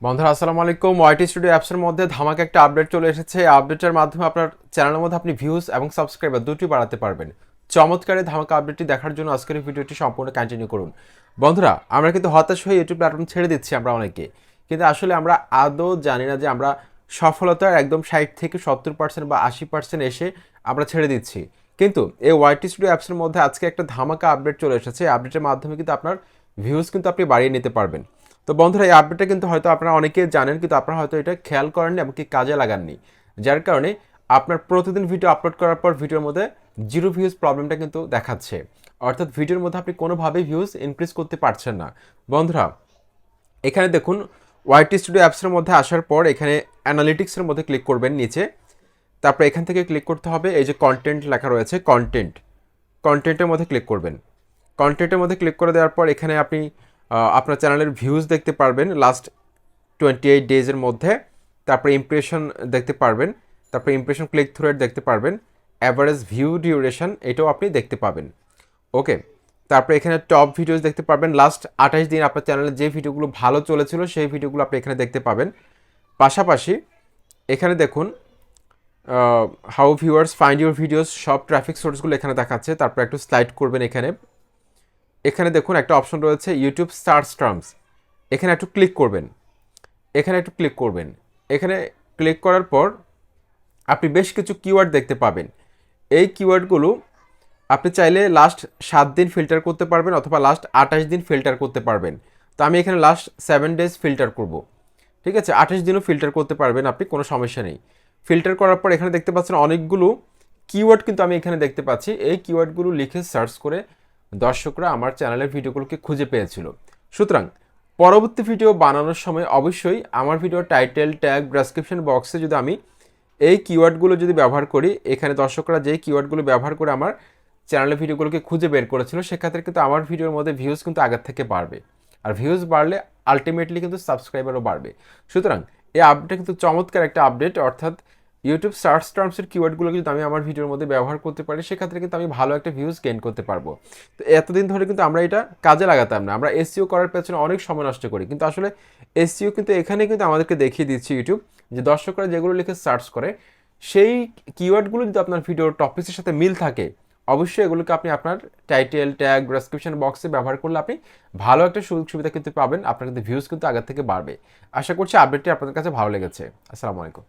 বন্ধুরা আসসালামু আলাইকুম। ওয়াইটি স্টুডিও অ্যাপসের মধ্যে ধামাকা একটা আপডেট চলে এসেছে। এই আপডেটের মাধ্যমে আপনার চ্যানেলের মধ্যে আপনি ভিউজ এবং সাবস্ক্রাইবার দুটি বাড়াতে পারবেন। চমৎকার এই ধামাকা আপডেটটি দেখার জন্য আজকের এই ভিডিওটি সম্পূর্ণ কন্টিনিউ করুন। বন্ধুরা, আমরা কিন্তু হতাশ হয়ে ইউটিউব প্ল্যাটফর্ম ছেড়ে দিচ্ছি আমরা অনেকে, কিন্তু আসলে আমরা আদৌ জানি না যে আমরা সফলতার একদম 60 থেকে 70% বা 80% এসে আমরা ছেড়ে দিচ্ছি। কিন্তু এই ওয়াইটি স্টুডিও অ্যাপসের মধ্যে আজকে একটা ধামাকা আপডেট চলে এসেছে। এই আপডেটের মাধ্যমে কিন্তু আপনার ভিউজ কিন্তু আপনি বাড়িয়ে নিতে পারবেন। তো বন্ধুরা, এই আপডেটটা কিন্তু হয়তো আপনারা অনেকেই জানেন, কিন্তু আপনারা হয়তো এটা খেয়াল করেননি এমনকি কাজে লাগাননি, যার কারণে আপনার প্রতিদিন ভিডিও আপলোড করার পর ভিডিওর মধ্যে জিরো ভিউজ প্রবলেমটা কিন্তু দেখাচ্ছে। অর্থাৎ ভিডিওর মধ্যে আপনি কোনোভাবেই ভিউজ ইনক্রিজ করতে পারছেন না। বন্ধুরা, এখানে দেখুন, ওয়াইটি স্টুডিও অ্যাপসের মধ্যে আসার পর এখানে অ্যানালিটিক্সের মধ্যে ক্লিক করবেন নিচে। তারপরে এখান থেকে ক্লিক করতে হবে এই যে কন্টেন্ট লেখা রয়েছে, কন্টেন্টের মধ্যে ক্লিক করবেন। কন্টেন্টের মধ্যে ক্লিক করে দেওয়ার পর এখানে আপনি আপনার চ্যানেলের ভিউজ দেখতে পারবেন লাস্ট 28 ডেজের মধ্যে। তারপরে ইমপ্রেশন দেখতে পারবেন, তারপরে ইমপ্রেশন ক্লিক থ্রু রেট দেখতে পারবেন, অ্যাভারেজ ভিউ ডিউরেশন এটাও আপনি দেখতে পাবেন। ওকে, তারপরে এখানে টপ ভিডিওস দেখতে পারবেন। লাস্ট 28 দিন আপনার চ্যানেলে যে ভিডিওগুলো ভালো চলেছিল সেই ভিডিওগুলো আপনি এখানে দেখতে পাবেন। পাশাপাশি এখানে দেখুন how viewers find your videos, সব ট্রাফিক সোর্সগুলো এখানে দেখাচ্ছে। তারপর একটু স্লাইড করবেন এখানে। এখানে দেখুন একটা অপশন রয়েছে ইউটিউব সার্চ টার্মস, এখানে একটু ক্লিক করবেন। এখানে ক্লিক করার পর আপনি বেশ কিছু কিওয়ার্ড দেখতে পাবেন। এই কিওয়ার্ডগুলো আপনি চাইলে লাস্ট 7 দিন ফিল্টার করতে পারবেন অথবা লাস্ট 28 দিন ফিল্টার করতে পারবেন। তো আমি এখানে লাস্ট 7 ডেজ ফিল্টার করব। ঠিক আছে, 28 দিনও ফিল্টার করতে পারবেন আপনি, কোনো সমস্যা নেই। ফিল্টার করার পর এখানে দেখতে পাচ্ছেন অনেকগুলো কিওয়ার্ড কিন্তু আমি এখানে দেখতে পাচ্ছি। এই কিওয়ার্ডগুলো লিখে সার্চ করে দর্শকরা আমার চ্যানেলের ভিডিওগুলোকে খুঁজে পেয়েছিল। সুতরাং পরবর্তী ভিডিও বানানোর সময় অবশ্যই আমার ভিডিও টাইটেল, ট্যাগ, ডেসক্রিপশন বক্সে যদি আমি এই কিওয়ার্ডগুলো যদি ব্যবহার করি, এখানে দর্শকরা যেই কিওয়ার্ডগুলো ব্যবহার করে আমার চ্যানেলের ভিডিওগুলোকে খুঁজে বের করেছিল, সেক্ষেত্রে কিন্তু আমার ভিডিওর মধ্যে ভিউজ কিন্তু আগের থেকে বাড়বে। আর ভিউজ বাড়লে আলটিমেটলি কিন্তু সাবস্ক্রাইবারও বাড়বে। সুতরাং এই আপডেটটা কিন্তু চমৎকার একটা আপডেট। অর্থাৎ ইউটিউব সার্চ টার্মসের কিওয়ার্ডগুলো যদি আমি আমার ভিডিওর মধ্যে ব্যবহার করতে পারি, সেক্ষেত্রে কিন্তু আমি ভালো একটা ভিউজ গেইন করতে পারবো। তো এতদিন ধরে কিন্তু আমরা এটা কাজে লাগাতাম না, আমরা এসইও করার পেছনে অনেক সময় নষ্ট করি, কিন্তু আসলে এসইও কিন্তু এখানে কিন্তু আমাদেরকে দেখিয়ে দিচ্ছে ইউটিউব যে দর্শকরা যেগুলো লিখে সার্চ করে সেই কিওয়ার্ডগুলো যদি আপনার ভিডিওর টপিকের সাথে মিল থাকে, অবশ্যই এগুলোকে আপনি আপনার টাইটেল, ট্যাগ, ডেসক্রিপশন বক্সে ব্যবহার করলে আপনি ভালো একটা সুযোগ সুবিধা কিন্তু পাবেন। আপনার কিন্তু ভিউজ কিন্তু আগের থেকে বাড়বে। আশা করছি আপডেটটি আপনাদের কাছে ভালো লেগেছে। আসসালামু আলাইকুম।